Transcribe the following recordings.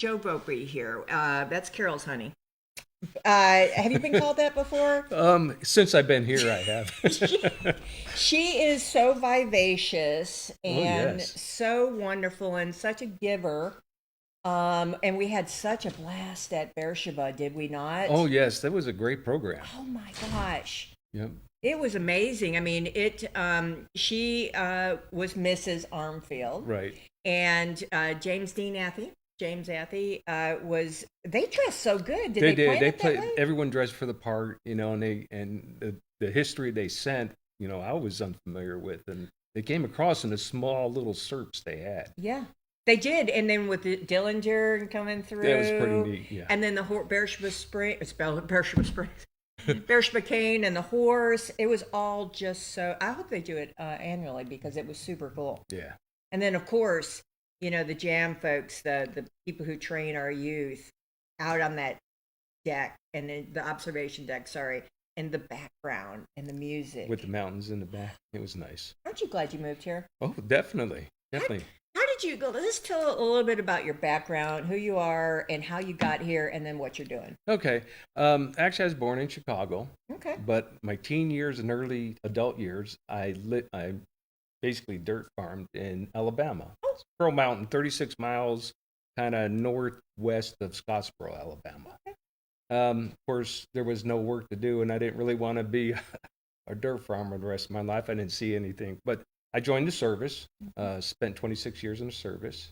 Joe Vopri here. That's Carol's honey. Have you been called that before? Since I've been here, I she, have. she is so vivacious Oh and yes. so wonderful and such a giver. And we had such a blast at Beersheba, did we Oh not? yes, that was a great program. Oh my gosh. Yep. It was amazing. I mean, she was Mrs. Armfield, Right. and James Athey was. They dressed so good. Did They they did. plan They it that played. way? Everyone dressed for the part, and the history they sent, I was unfamiliar with, and they came across in the small little serps they had. Yeah, they did. And then with the Dillinger coming That was pretty through, neat. Yeah. and then the Beersheba Spring, spelled Beersheba Springs, Beersheba Cane, and the horse. It was all just so. I hope they do it annually because it was super cool. Yeah. And then, of course, the jam folks, the people who train our youth out on that deck and the observation deck, sorry, and the background and the music. With the mountains in the back, it was nice. Aren't you glad you moved here? Oh, definitely, How, definitely. how did you go? Let's tell a little bit about your background, who you are, and how you got here, and then what you're doing. Okay. Actually, I was born in Chicago, Okay. but my teen years and early adult years, I basically dirt farmed in Alabama. Oh, Pearl Mountain, 36 miles, kind of northwest of Scottsboro, Alabama. okay. Of course, there was no work to do, and I didn't really want to be a dirt farmer the rest of my life. I didn't see anything, but I joined the service. Spent 26 years in the service.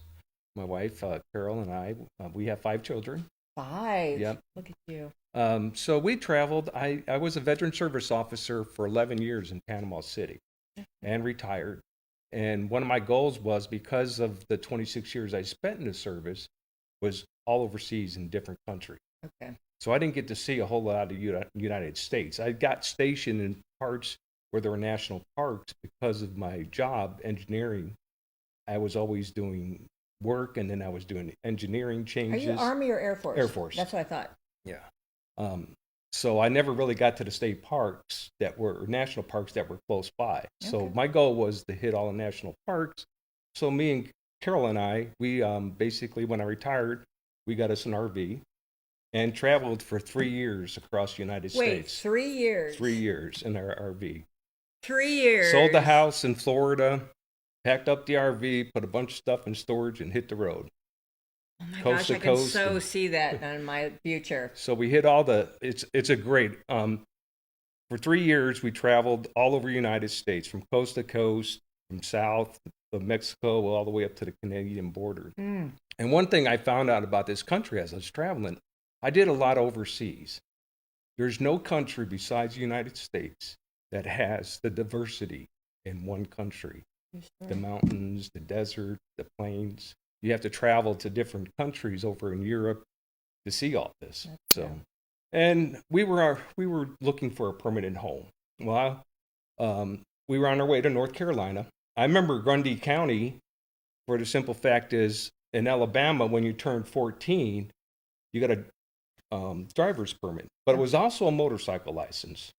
My wife, Carol, and I, we have 5 children. 5. Yep. Look at you. So we traveled. I was a veteran service officer for 11 years in Panama City and retired. And one of my goals was, because of the 26 years I spent in the service, was all overseas in different countries. Okay. So I didn't get to see a whole lot of the United States. I got stationed in parts where there were national parks because of my job, engineering. I was always doing work, and then I was doing engineering Are you changes. Army or Air Force? Air Force. That's what I thought. Yeah. Um, so I never really got to the state parks that were, or national parks that were close by. So Okay. my goal was to hit all the national parks. So me and Carol and I, we basically, when I retired, we got us an RV and traveled for 3 years across the United Wait, States. 3 years. 3 years in our RV. 3 years. Sold the house in Florida, packed up the RV, put a bunch of stuff in storage, and hit the road. Oh my Coast gosh, to I can coast. so see that in my future. So we hit all the. It's a great. For 3 years, we traveled all over the United States, from coast to coast, from south of Mexico all the way up to the Canadian border. Mm. And one thing I found out about this country as I was traveling, I did a lot overseas. There's no country besides the United States that has the diversity in one country. The mountains, the desert, the plains. You have to travel to different countries over in Europe to see all this. So, and we were looking for a permanent home. Well, we were on our way to North Carolina. I remember Grundy County, for the simple fact is, in Alabama, when you turn 14, you got a driver's permit, but it was also a motorcycle license.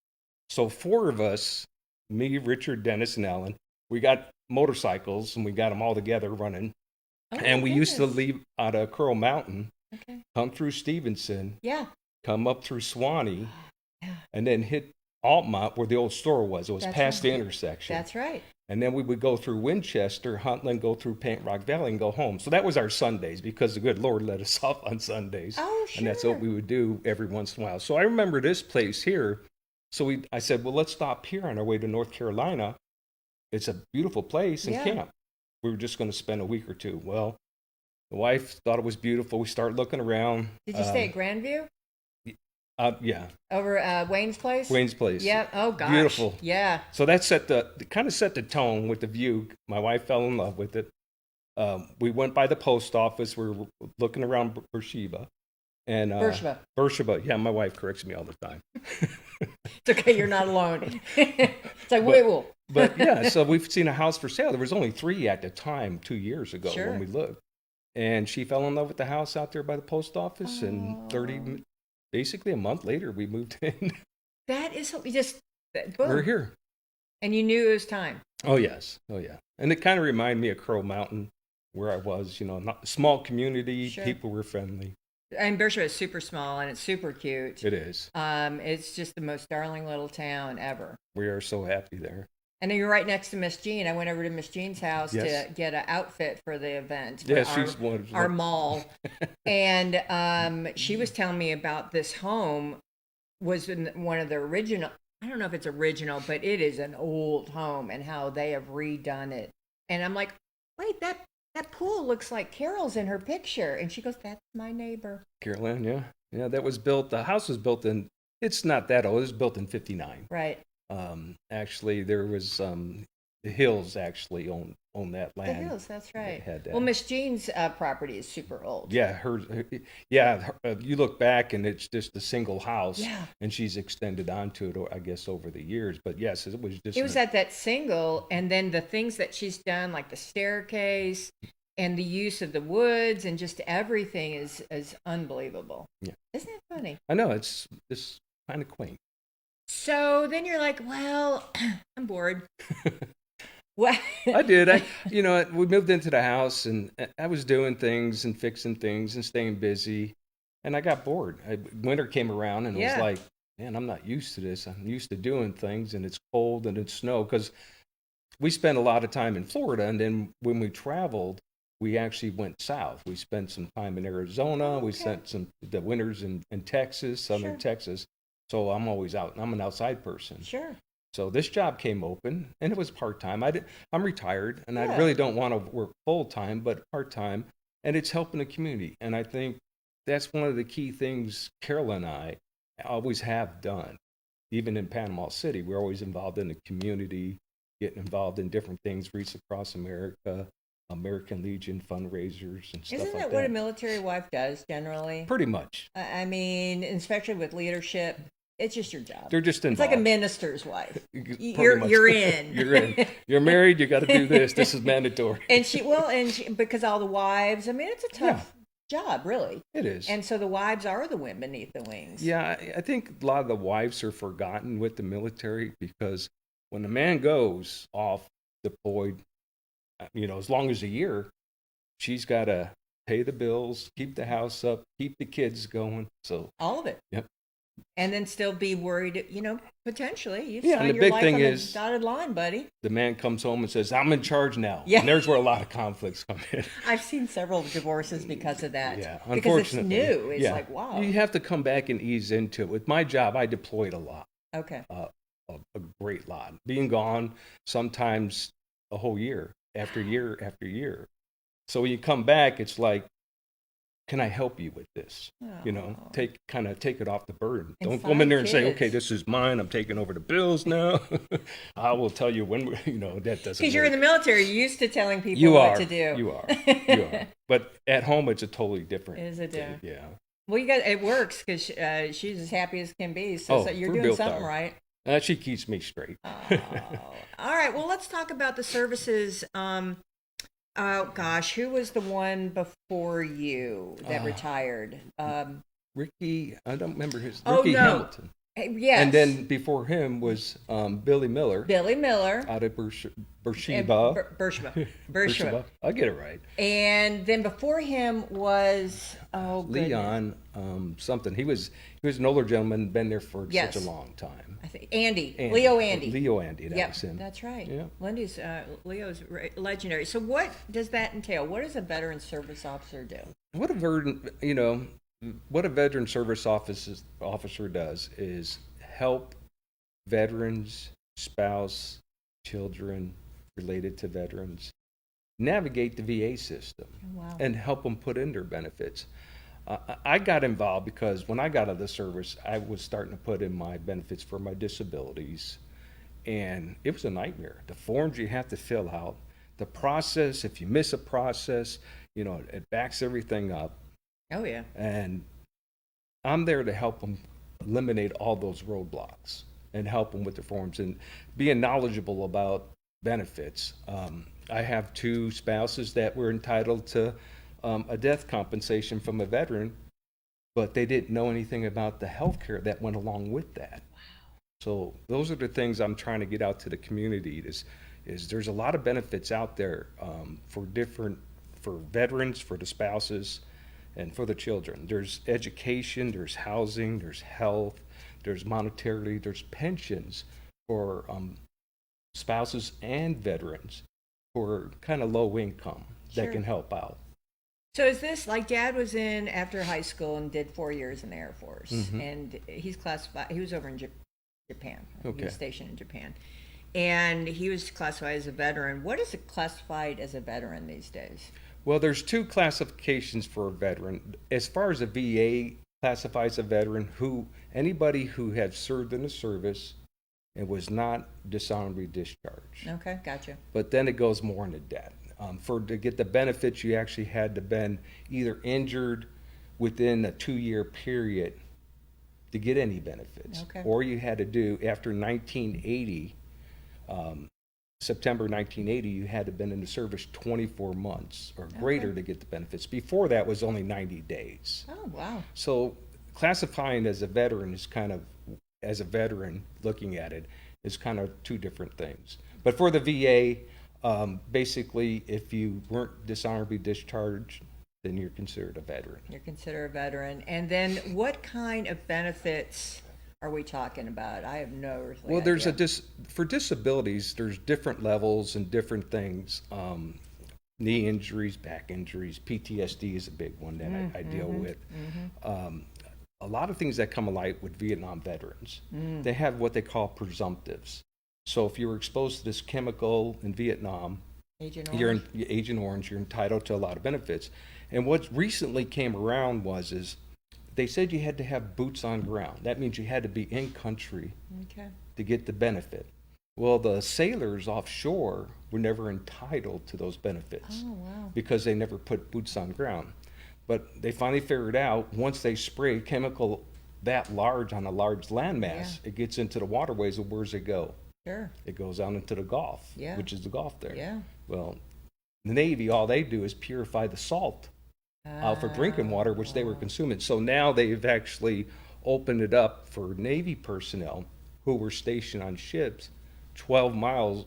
So 4 of us, me, Richard, Dennis, and Ellen, we got motorcycles, and we got them all together running. Oh my And we used to goodness. leave out of Curl Mountain, Okay. come through Stevenson, Yeah. come up through Swanee, Yeah. and then hit Altamont where the old store was. It was That's past right. the intersection. That's right. And then we would go through Winchester, Huntland, go through Paint Rock Valley, and go home. So that was our Sundays, because the good Lord let us off on Sundays. Oh, And that's sure. what we would do every once in a while. So I remember this place here. So I said, well, let's stop here on our way to North Carolina. It's a beautiful place, and Yeah. camp. We were just going to spend a week or two. Well, the wife thought it was beautiful. We started looking around. Did you stay at Grandview Yeah, over Wayne's place? Wayne's Place. Yep. Oh gosh. Beautiful. Yeah. So that kind of set the tone with the view. My wife fell in love with it. We went by the post office. We were looking around Beersheba. And Beersheba. Beersheba. Yeah, my wife corrects me all the time. It's okay. You're not alone. It's like But- Whitwell. But yeah, so we've seen a house for sale. There was only 3 at the time, 2 years ago, Sure. when we looked. And she fell in love with the house out there by the post office. And basically a month later, we moved in. That is we just boom. We're here. And you knew it was time. Oh, yes. Oh, yeah. And it kind of reminded me of Crow Mountain. where I was, not small community, Sure. people were friendly. And Beersheba is super small and it's super cute. It is. It's just the most darling little town ever. We are so happy there. And then you're right next to Miss Jean. I went over to Miss Jean's house Yes. to get an outfit for the event, for Yeah, she's our mall. And she was telling me about this home was in one of the original. I don't know if it's original, but it is an old home, and how they have redone it. And I'm like, wait, that pool looks like Carol's in her picture. And she goes, that's my neighbor. Carolyn, yeah. Yeah, that was built, the house was built in, it's not that old, it was built in 59. Right. Actually, there was the Hills actually own that The land. Hills, that's right. Had that. Well, Miss Jean's property is super old. Yeah, you look back and it's just a single house. Yeah. And she's extended onto it, I guess, over the years. But yes, it was just. It was at that single, and then the things that she's done, like the staircase and the use of the woods and just everything is unbelievable. Yeah. Isn't it funny? I know, it's kind of quaint. So then you're like, well, I'm bored. Well, I did. We moved into the house and I was doing things and fixing things and staying busy. And I got bored. Winter came around and it was like, man, I'm not used to this. I'm used to doing things and it's cold and it's snow. Because we spent a lot of time in Florida. And then when we traveled, we actually went south. We spent some time in Arizona. Okay. We spent the winters in Texas, southern Texas. So I'm always out. I'm an outside person. Sure. So this job came open, and it was part-time. I'm retired, and I really don't want to work full-time, but part-time, and it's helping the community. And I think that's one of the key things Carol and I always have done. Even in Panama City, we're always involved in the community, getting involved in different things, Reach Across America, American Legion fundraisers and stuff like that. Isn't that what a military wife does generally? Pretty much. I mean, especially with leadership. It's just your job. They're just involved. It's like a minister's wife. You're in. You're in. You're married. You got to do this. This is mandatory. And because all the wives. I mean, it's a tough job, really. It is. And so the wives are the wind beneath the wings. Yeah, I think a lot of the wives are forgotten with the military because when the man goes off deployed, as long as a year, she's got to pay the bills, keep the house up, keep the kids going. So all of it. Yep. And then still be worried, potentially. You've and signed the your big life thing on is the dotted line, buddy. The man comes home and says, I'm in charge now. Yeah. And there's where a lot of conflicts come in. I've seen several divorces because of that. Yeah, because it's unfortunately. new. It's like, wow. You have to come back and ease into it. With my job, I deployed a lot. Okay. A great lot. Being gone sometimes a whole year after year after year. So when you come back, it's like, can I help you with this? Oh. Take it off the burden. And Don't come in there and say, kids. okay, this is mine. I'm taking over the bills now. I will tell you when, that doesn't Because you're in the military, you're used to telling people you what are, to do. You are. But at home, it's a totally different. Is it different? Yeah. Well, it works because she's as happy as can be. So you're we're doing built something there. right. She keeps me straight. Oh. All right. Well, let's talk about the services. Oh gosh, who was the one before you that retired? Ricky, I don't remember his. Oh, Ricky no. Hamilton. Yes. And then before him was Billy Miller. Billy Miller. Out of Beersheba. Beersheba. I'll get it right. And then before him was Leon something. He was an older gentleman, been there for such a long time. I think Leo Andy. Leo Andy, that was him. That's right. Yeah. Leo's legendary. So what does that entail? What does a veteran service officer do? What a veteran service officer does is help veterans, spouse, children related to veterans navigate the VA system and help them put in their benefits. I got involved because when I got out of the service, I was starting to put in my benefits for my disabilities, and it was a nightmare. The forms you have to fill out, the process, if you miss a process, it backs everything up. Oh, yeah. And I'm there to help them eliminate all those roadblocks and help them with the forms and being knowledgeable about benefits. I have 2 spouses that were entitled to a death compensation from a veteran, but they didn't know anything about the health care that went along with that. Wow. So those are the things I'm trying to get out to the community is there's a lot of benefits out there for different for veterans, for the spouses, and for the children. There's education, there's housing, there's health, there's monetarily, there's pensions for spouses and veterans who are kind of low income Sure. that can help out. So is this like Dad was in after high school and did 4 years in the Air Force, Mhm. and he's classified. He was over in Japan. He Okay. was stationed in Japan, and he was classified as a veteran. What is it classified as a veteran these days? Well, there's two classifications for a veteran. As far as the VA classifies a veteran, anybody who had served in the service and was not dishonorably discharged. Okay, gotcha. But then it goes more into debt. To get the benefits, you actually had to been either injured within a 2-year period to get any benefits, Okay. or you had to do after 1980, September 1980, you had to been in the service 24 months or greater Okay. to get the benefits. Before that was only 90 days. Oh, wow. So classifying as a veteran is kind of, as a veteran looking at it, is kind of two different things. But for the VA, basically, if you weren't dishonorably discharged, then you're considered a veteran. You're considered a veteran. And then what kind of benefits are we talking about? I have no earthly Well, there's idea. for disabilities, there's different levels and different things. Knee injuries, back injuries, PTSD is a big one that I deal with. A lot of things that come alight with Vietnam veterans. They have what they call presumptives. So if you were exposed to this chemical in Vietnam, Agent you're Orange? Agent Orange, you're entitled to a lot of benefits. And what recently came around is they said you had to have boots on ground. That means you had to be in country Okay. to get the benefit. Well, the sailors offshore were never entitled to those benefits Oh, wow. because they never put boots on ground. But they finally figured out once they spray chemical that large on a large landmass, it gets into the waterways, and where's it go? Sure. It goes out into the Gulf, Yeah. which is the Gulf there. Yeah. Well, the Navy, all they do is purify the salt out for drinking water, which they were consuming. So now they've actually opened it up for Navy personnel who were stationed on ships 12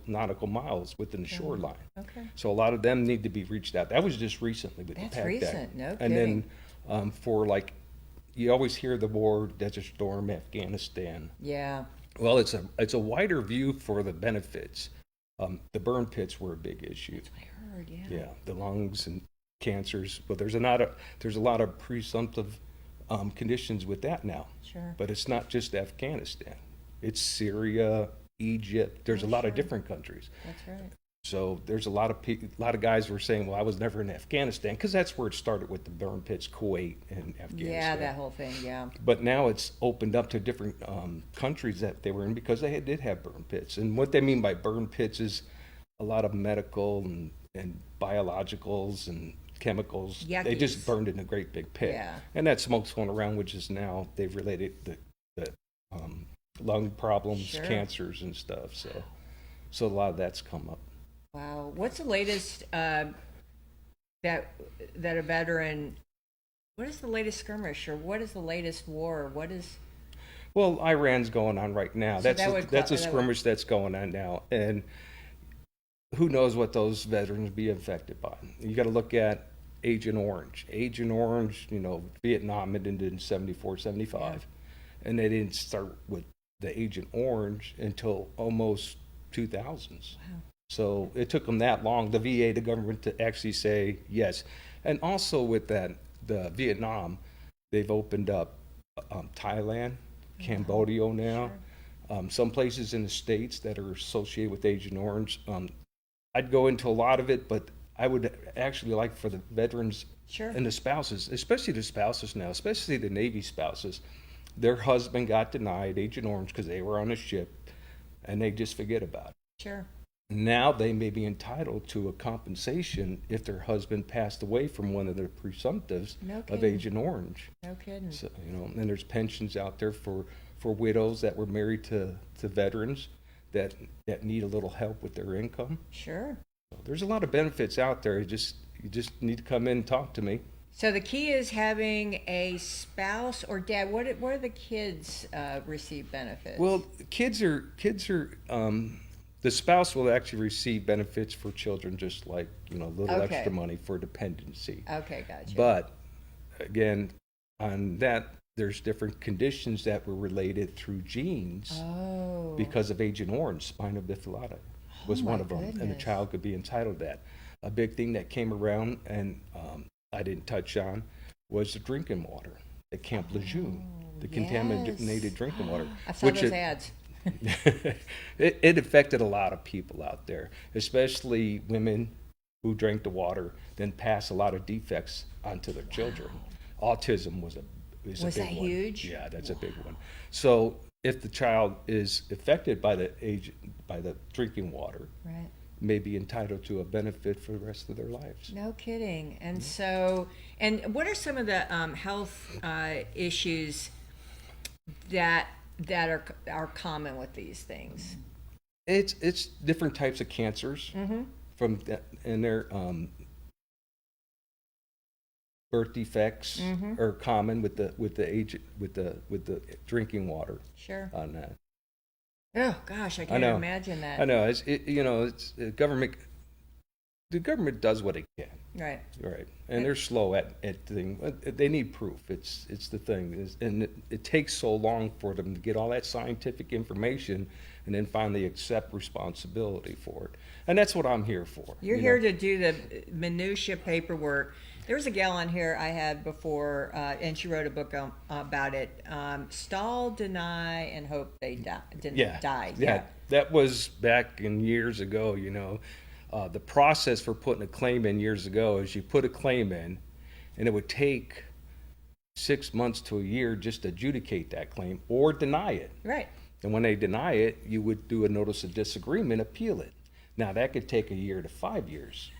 nautical miles within the shoreline. Okay. So a lot of them need to be reached out. That was just recently with That's the PAC recent, no And then kidding. for like, you always hear the war, Desert Storm, Afghanistan. Yeah. Well, it's a wider view for the benefits. The burn pits were a big issue. I heard, yeah. Yeah, the lungs and cancers. But there's a lot of presumptive conditions with that now. Sure. But it's not just Afghanistan. It's Syria, Egypt. There's a lot of sure. different countries. That's right. So there's a lot of guys were saying, well, I was never in Afghanistan, because that's where it started with the burn pits, Kuwait and Afghanistan. Yeah, that whole thing, yeah. But now it's opened up to different countries that they were in because they did have burn pits. And what they mean by burn pits is a lot of medical and biologicals and chemicals. They just Yuckies. burned in a great big pit. Yeah. And that smoke's going around, which is now they've related the lung problems, Sure. cancers and stuff. So a lot of that's come up. Wow. What's the latest that a veteran? What is the latest skirmish, or what is the latest war? What is? Well, Iran's going on right now. So That's that a, would that's a that would- skirmish that's going on now, and who knows what those veterans be affected by. You got to look at Agent Orange. Agent Orange, Vietnam it ended in 74, 75, and they didn't start with the Agent Orange until almost 2000s. Wow. So it took them that long, the VA, the government, to actually say yes. And also with that, the Vietnam, they've opened up Thailand, Cambodia now, some places in the States that are associated with Agent Orange. I'd go into a lot of it, but I would actually like for the veterans Sure. and the spouses, especially the spouses now, especially the Navy spouses, their husband got denied Agent Orange because they were on a ship, and they just forget about it. Sure. Now they may be entitled to a compensation if their husband passed away from one of their presumptives No of kidding. Agent Orange. No kidding. So, and there's pensions out there for widows that were married to veterans that need a little help with their income. Sure. So there's a lot of benefits out there. You just need to come in and talk to me. So the key is having a spouse or dad. What do the kids receive benefits? Well, kids are The spouse will actually receive benefits for children, just like, little Okay. extra money for dependency. Okay, gotcha. But again, on that, there's different conditions that were related through genes Oh. because of Agent Orange. Spina bifida was Oh, one my of them, and the goodness. child could be entitled to that. A big thing that came around, and I didn't touch on, was the drinking water at Camp Lejeune, the contaminated Yes. drinking water. I saw those ads. It affected a lot of people out there, especially women who drank the water, then pass a lot of defects onto their children. Autism is a Was big that one. huge? Yeah, that's a big one. So if the child is affected by the drinking water, Right. may be entitled to a benefit for the rest of their lives. No kidding. And so, and what are some of the health issues that are common with these things? It's different types of cancers from that, and their birth defects are common with the age with the drinking water Sure. on that. Oh gosh, I can't know. imagine that. I know it's government. The government does what it can, Right. right? And they're slow at things. They need proof. It's the thing, and it takes so long for them to get all that scientific information, and then finally accept responsibility for it. And that's what I'm here for. You're here to do the minutia paperwork. There was a gal on here I had before, and she wrote a book about it. Stall, deny, and hope they die. Yeah, that was back in years ago. The process for putting a claim in years ago is you put a claim in, and it would take 6 months to a year just to adjudicate that claim or deny it. Right. And when they deny it, you would do a notice of disagreement, appeal it. Now that could take a year to 5 years.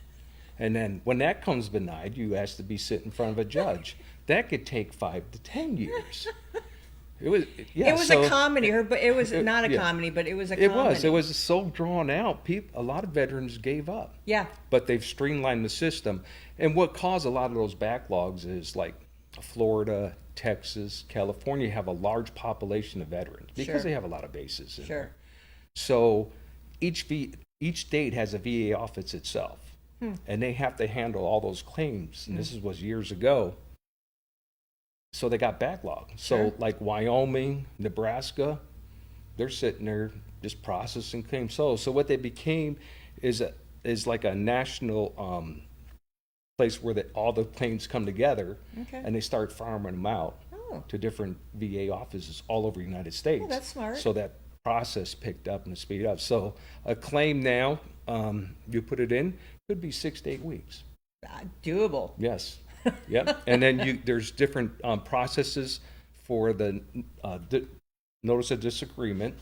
And then when that comes denied, you ask to be sit in front of a judge. That could take 5 to 10 years. It was a comedy, but it was not a yeah. comedy, but it was a comedy. It was so drawn out. A lot of veterans gave up. Yeah. But they've streamlined the system. And what caused a lot of those backlogs is like Florida, Texas, California have a large population of veterans because they have a lot of bases in there. So each state has a VA office itself. And they have to handle all those claims. And this was years ago. So they got backlog. So like Wyoming, Nebraska, they're sitting there just processing claims. So what they became is like a national place where all the claims come together, and they start farming them out to different VA offices all over the United States. Oh, that's smart. So that process picked up and speed up. So a claim now, you put it in, could be 6 to 8 weeks. Doable. Yes. Yep. And then there's different processes for the notice of disagreement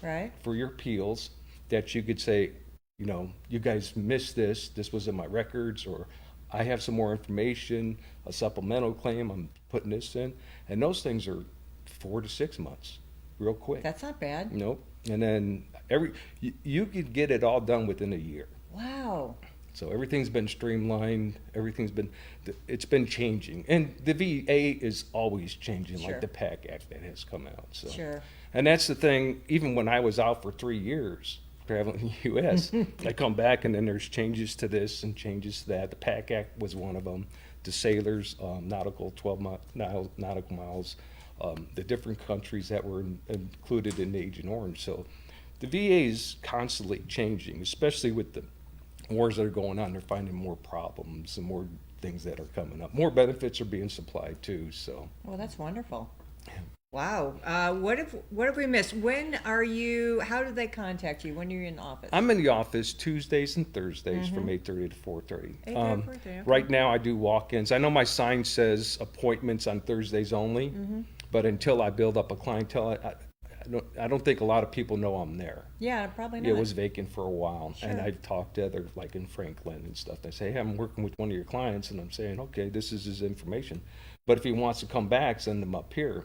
for your appeals that you could say, you guys missed this. This was in my records, or I have some more information, a supplemental claim. I'm putting this in, and those things are 4 to 6 months, real quick. That's not bad. Nope. And then you could get it all done within a year. Wow. So everything's been streamlined. It's been changing, and the VA is always changing, like the PAC Act that has come out. So, and that's the thing. Even when I was out for 3 years traveling the U.S., I come back, and then there's changes to this and changes to that. The PAC Act was one of them. The sailors, nautical 12 nautical miles, the different countries that were included in Agent Orange. So the VA is constantly changing, especially with the wars that are going on. They're finding more problems and more things that are coming up. More benefits are being supplied too. So. Well, that's wonderful. Wow. What have we missed? How do they contact you when you're in the office? I'm in the office Tuesdays and Thursdays from 8:30 to 4:30. 8:30 to 4:30, okay. Right now I do walk-ins. I know my sign says appointments on Thursdays only, but until I build up a clientele, I don't think a lot of people know I'm there. Yeah, probably not. It was vacant for a while, and I've talked to others like in Franklin and stuff. They say, hey, I'm working with one of your clients, and I'm saying, okay, this is his information. But if he wants to come back, send him up here.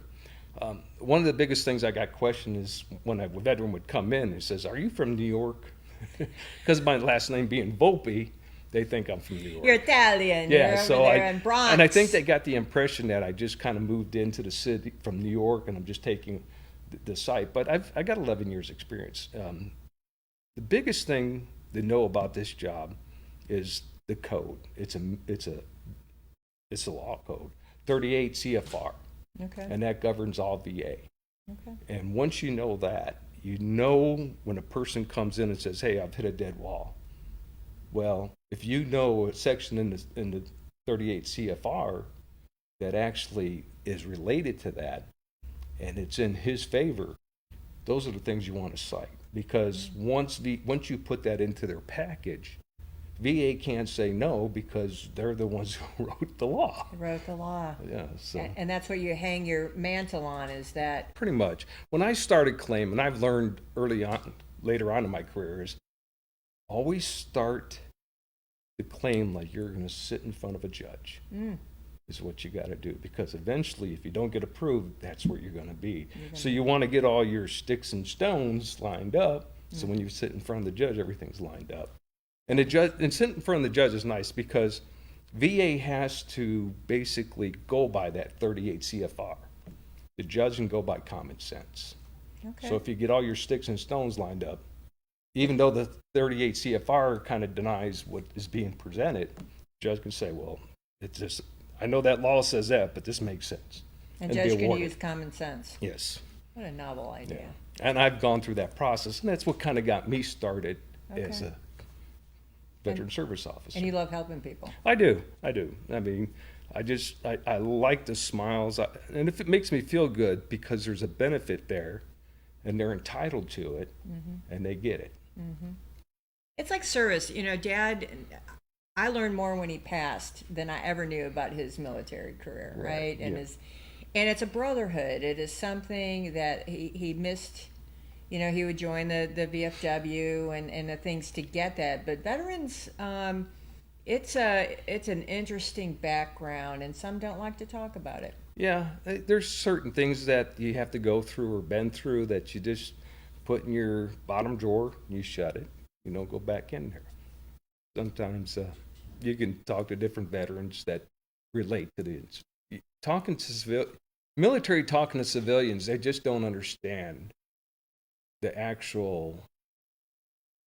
One of the biggest things I got questioned is when a veteran would come in, he says, are you from New York? Because my last name being Volpe, they think I'm from New York. You're Italian. Yeah, You're so over there in Bronx. and I think they got the impression that I just kind of moved into the city from New York, and I'm just taking the site. But I got 11 years experience. the biggest thing to know about this job is the code. It's a law code, 38 CFR, Okay. and that governs all VA. Okay. And once you know that, you know when a person comes in and says, "Hey, I've hit a dead wall." Well, if you know a section in the 38 CFR that actually is related to that, and it's in his favor, those are the things you want to cite. Because once you put that into their package, VA can't say no because they're the ones who wrote the law. They wrote the law. Yeah, so And that's what you hang your mantle on, is that. pretty much. When I started claim, and I've learned later on in my career, is always start the claim like you're going to sit in front of a judge. Is what you got to do, because eventually, if you don't get approved, that's where you're going to be. So you want to get all your sticks and stones lined up. So when you sit in front of the judge, everything's lined up. And sitting in front of the judge is nice because VA has to basically go by that 38 CFR. The judge can go by common sense. Okay. So if you get all your sticks and stones lined up, even though the 38 CFR kind of denies what is being presented, the judge can say, well, it's just, I know that law says that, but this makes sense. And be judge can awarded. use common sense. Yes. What a novel idea. Yeah. And I've gone through that process, and that's what kind of got me started as Okay. a veteran service officer. And you love helping people. I do. I mean, I like the smiles, and if it makes me feel good because there's a benefit there, and they're entitled to it, and they get it. It's like service. Dad, I learned more when he passed than I ever knew about his military career, right? And yeah. and it's a brotherhood. It is something that he missed. He would join the VFW and the things to get that. But veterans, it's an interesting background, and some don't like to talk about it. Yeah, there's certain things that you have to go through or been through that you just put in your bottom drawer, you shut it, you don't go back in there. Sometimes you can talk to different veterans that relate to this. Military talking to civilians, they just don't understand the actual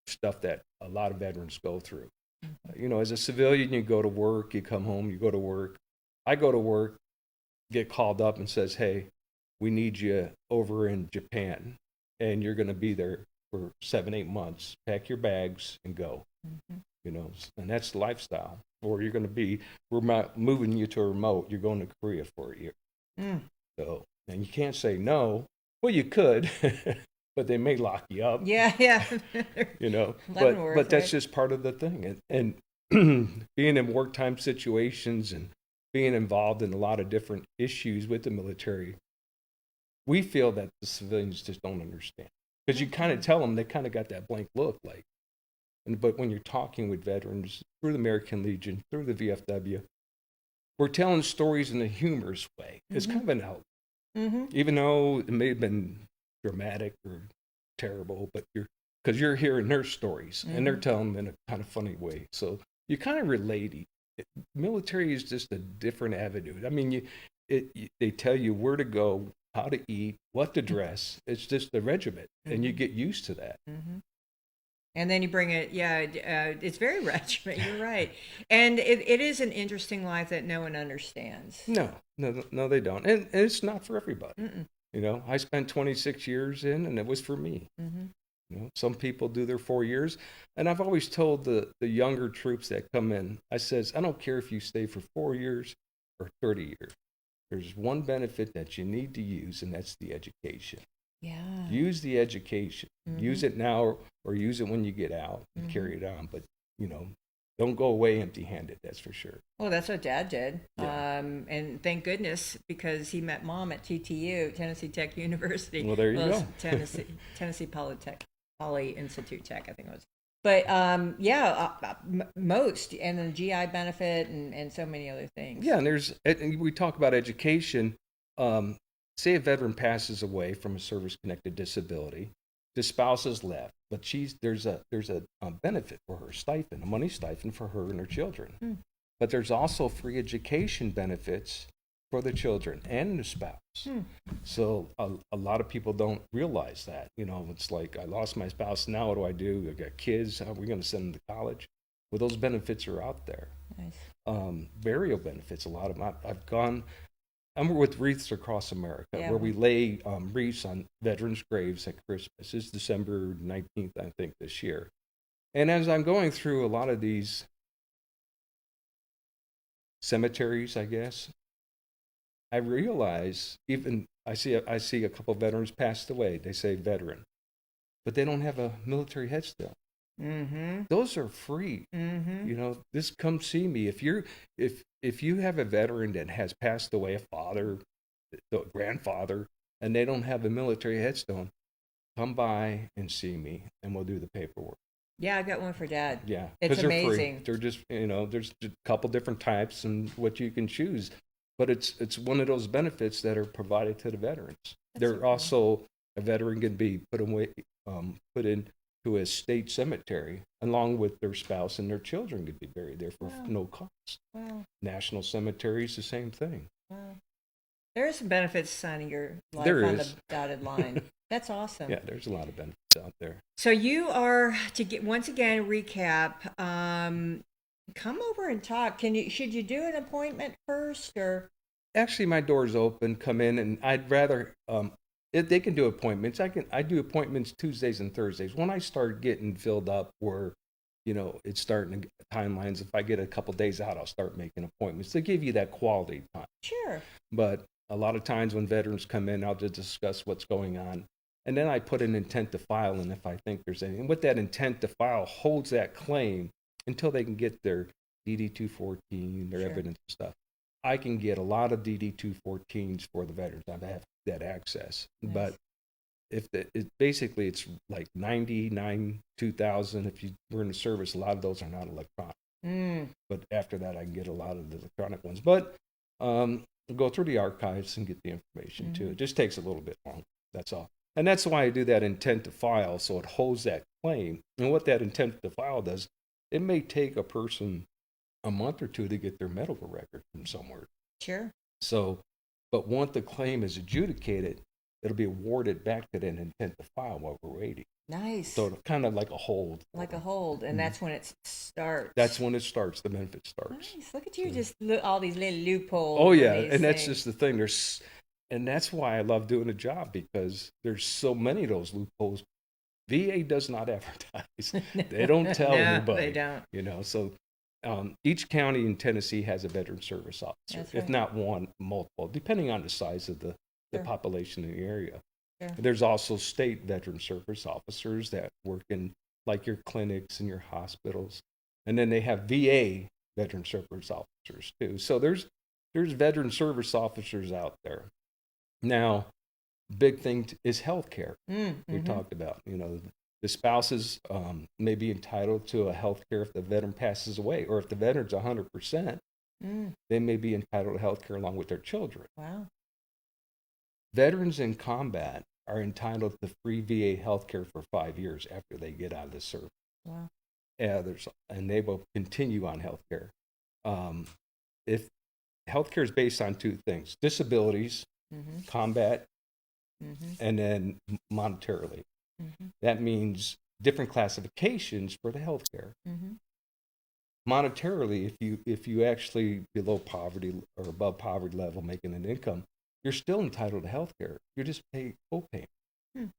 stuff that a lot of veterans go through. As a civilian, you go to work, you come home, you go to work. I go to work, get called up and says, "Hey, we need you over in Japan, and you're going to be there for 7-8 months. Pack your bags and go." And that's the lifestyle. Or we're moving you to a remote. You're going to Korea for a year. So, and you can't say no. Well, you could, but they may lock you up. Yeah. But that's just part of the thing. And being in wartime situations and being involved in a lot of different issues with the military, we feel that the civilians just don't understand. Because you kind of tell them, they kind of got that blank look, but when you're talking with veterans through the American Legion, through the VFW, we're telling stories in a humorous way. It's kind of an out. Even though it may have been dramatic or terrible, but because you're hearing their stories and they're telling them in a kind of funny way. So you kind of relate. Military is just a different avenue. I mean, they tell you where to go, how to eat, what to dress. It's just the regiment, and you get used to that. And then you bring it, it's very regiment, you're right. And it is an interesting life that no one understands. No, they don't. And it's not for everybody. I spent 26 years in, and it was for me. Some people do their 4 years. And I've always told the younger troops that come in, I says, I don't care if you stay for 4 years or 30 years. There's one benefit that you need to use, and that's the education. Yeah. Use the education. Use it now or use it when you get out and carry it on. But, don't go away empty-handed, that's for sure. Well, that's what Dad did. Yeah. And thank goodness, because he met Mom at TTU, Tennessee Tech University. Well, there you go. Tennessee Poly Institute Tech, I think it was. But most, and the GI benefit and so many other things. Yeah, and we talk about education. Say a veteran passes away from a service-connected disability, the spouse is left, but there's a benefit for her, stipend, a money stipend for her and her children. But there's also free education benefits for the children and the spouse. So a lot of people don't realize that. It's like, I lost my spouse. Now what do? I got kids. How are we going to send them to college? Well, those benefits are out there. Nice. Burial benefits, a lot of them. I'm with Wreaths Across America, Yeah. where we lay wreaths on veterans' graves at Christmas. It's December 19th, I think, this year. And as I'm going through a lot of these cemeteries, I guess, I realize, even I see a couple of veterans passed away. They say veteran, but they don't have a military headstone. Mm-hmm. Those are free. Mm-hmm. This, come see me. If you have a veteran that has passed away, a father, a grandfather, and they don't have a military headstone, come by and see me, and we'll do the paperwork. Yeah, I got one for Dad. Yeah, it's they're amazing. Free. They're just, there's a couple different types and what you can choose, but it's one of those benefits that are provided to the veterans. They're so cool. Also, a veteran can be put into a state cemetery along with their spouse, and their children could be buried there for no cost. Wow. National cemeteries, the same thing. Wow. There are some benefits to signing your life There on is. the dotted line. That's awesome. Yeah, there's a lot of benefits out there. So you are, to get once again recap, come over and talk. Should you do an appointment first, or? Actually, my door's open. Come in, and I'd rather if they can do appointments. I do appointments Tuesdays and Thursdays. When I start getting filled up, where it's starting to timelines. If I get a couple days out, I'll start making appointments to give you that quality time. Sure. But a lot of times when veterans come in, I'll just discuss what's going on. And then I put an intent to file, and if I think there's anything, with that intent to file holds that claim until they can get their DD-214, their evidence and stuff. I can get a lot of DD-214s for the veterans. I have that access. Nice. But it's like 99, 2000. If you were in the service, a lot of those are not electronic. But after that, I can get a lot of the electronic ones. But go through the archives and get the information too. It just takes a little bit longer. That's all. And that's why I do that intent to file, so it holds that claim. And what that intent to file does, it may take a person a month or two to get their medical record from somewhere. Sure. So, but once the claim is adjudicated, it'll be awarded back to that intent to file while we're waiting. Nice. So kind of like a hold. Like a hold, and that's when it starts. That's when it starts. The benefit starts. Nice. Look at you, just all these little loopholes. Oh yeah, and that's just the thing. And that's why I love doing the job, because there's so many of those loopholes. VA does not advertise. They don't tell anybody. They don't. So each county in Tennessee has a veteran service officer, right. if not one, multiple, depending on the size of the population in the area. Sure. There's also state veteran service officers that work in like your clinics and your hospitals. And then they have VA veteran service officers too. So there's veteran service officers out there. Now, big thing is health care. We talked about, the spouses may be entitled to a health care if the veteran passes away, or if the veteran's 100%, they may be entitled to health care along with their children. Wow. Veterans in combat are entitled to free VA health care for 5 years after they get out of the service. Wow. And they will continue on health care. If health care is based on two things: disabilities, combat, and then monetarily. That means different classifications for the health care. Monetarily, if you actually below poverty or above poverty level making an income, you're still entitled to health care. You just pay co-payment,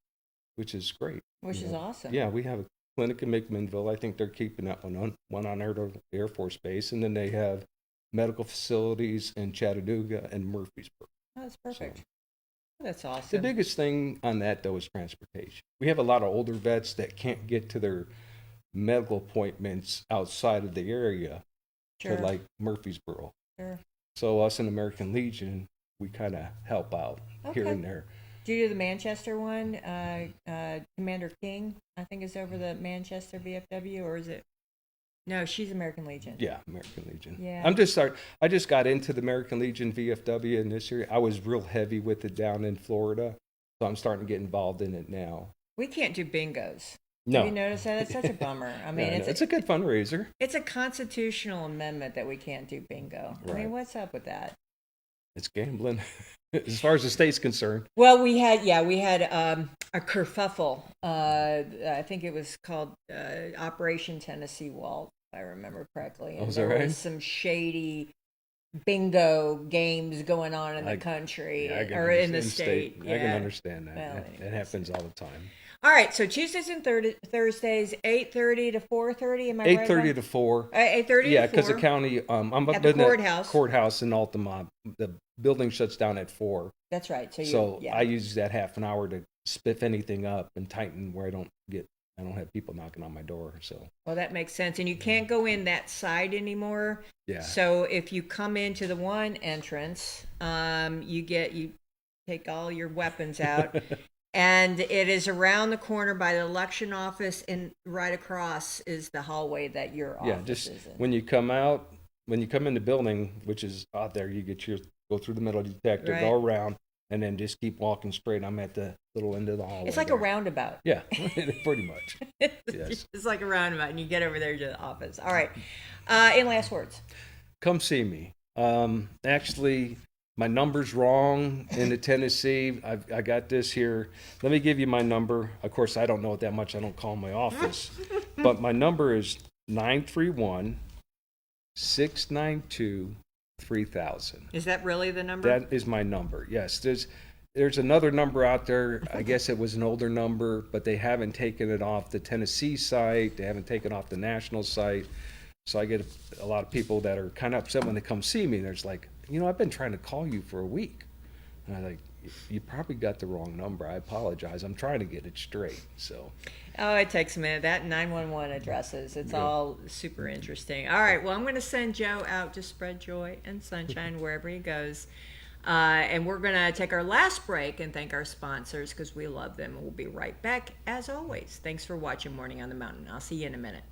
which is great. Which is awesome. Yeah, we have a clinic in McMinnville. I think they're keeping that one on Air Force Base, and then they have medical facilities in Chattanooga and Murfreesboro. Oh, that's perfect. So, that's awesome. The biggest thing on that, though, is transportation. We have a lot of older vets that can't get to their medical appointments outside of the area to like Murfreesboro. Sure. So us in American Legion, we kind of help out here and there. Do you do the Manchester one? Commander King, I think, is over the Manchester VFW, or is it? No, she's American Legion. Yeah, American Legion. Yeah. I just got into the American Legion VFW in this area. I was real heavy with it down in Florida, so I'm starting to get involved in it now. We can't do bingos. No. Have you noticed that? It's such a bummer. I mean, it's a good fundraiser. It's a constitutional amendment that we can't do bingo. Right. I mean, what's up with that? It's gambling, as far as the state's concerned. Well, we had a kerfuffle. I think it was called Operation Tennessee Waltz, if I remember correctly. Oh, And is that there right? was some shady bingo games going on in the country Yeah, I can or in the state. state. I can Yeah. understand that. Well, That anyways. happens all the time. All right, so Tuesdays and Thursdays, 8:30 to 4:30. Am I right? 8:30 to 4. 8:30 Yeah, to because the 4 county, I'm up at the in the courthouse. courthouse in Altamont. The building shuts down at 4. That's right. So yeah. I use that half an hour to spiff anything up and tighten where I don't have people knocking on my door. So Well, that makes sense. And you can't go in that side anymore. yeah, So if you come into the one entrance, you take all your weapons out, and it is around the corner by the election office, and right across is the hallway that your yeah. office Just is in. when you come in the building, which is out there, you go through the metal detector, Right. go around, and then just keep walking straight. I'm at the little end of the hallway. It's like there. a roundabout. Yeah, pretty much. Yes. It's like a roundabout, and you get over there to the office. All right. In last words. Come see me. Actually, my number's wrong in the Tennessee. I got this here. Let me give you my number. Of course, I don't know it that much. I don't call my office. But my number is 931-692-3000. Is that really the number? That is my number. Yes, there's another number out there. I guess it was an older number, but they haven't taken it off the Tennessee site. They haven't taken it off the national site. So I get a lot of people that are kind of upset when they come see me. There's like, I've been trying to call you for a week. And I'm like, you probably got the wrong number. I apologize. I'm trying to get it straight. So Oh, it takes a minute. That 911 addresses, it's all super interesting. All right, well, I'm going to send Joe out to spread joy and sunshine wherever he goes. And we're going to take our last break and thank our sponsors because we love them. And we'll be right back as always. Thanks for watching Morning on the Mountain. I'll see you in a minute.